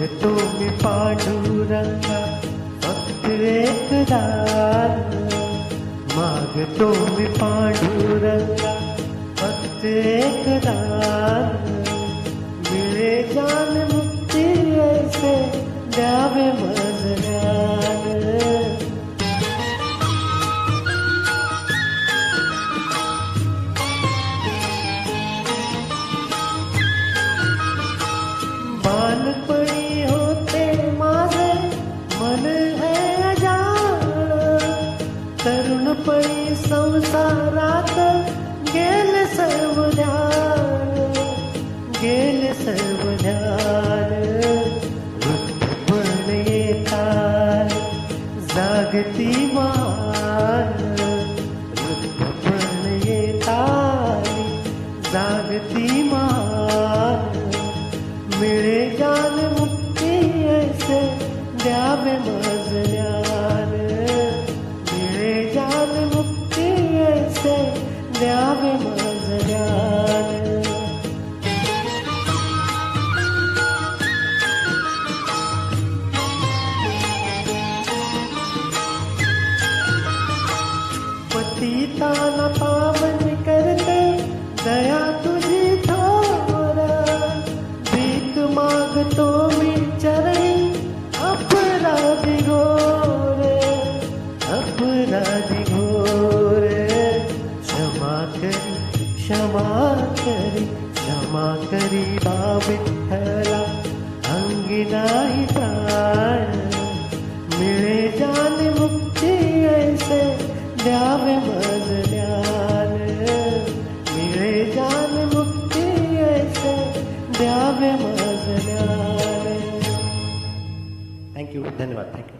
मागतो मी पांडुरंगा फक्त एक दान, मागतो मी पांडुरंगा फक्त एक दान, मिळे जान मुक्ती ऐसे द्यावे मज ज्ञान. बालपणी होते माझे मन है अजान, तरुणपणी संसारात गेले सर्व ध्यान, गेले सर्व ध्यान. वृद्धपण येताय जागती मान, वृद्धपण येताय जागती मान, मिळे ज्ञान मुक्ती ऐसे द्यावे मज ज्ञान, मिळे ज्ञान मुक्ती ऐसे द्यावे मज ज्ञान. पतिताना पावन करते दया तुझी थोरा, भीक मागतो मी चरणी अपराधी घोर, अपराधी घोर. क्षमा करी क्षमा करी क्षमा करी बा विठ्ठला, अंगी नाही प्राण, मिळे ज्ञान मुक्ती ऐसे द्यावे मज ज्ञान, मिळे ज्ञान मुक्ती ऐसे द्यावे मज ज्ञान. थँक्यू, धन्यवाद, थँक्यू.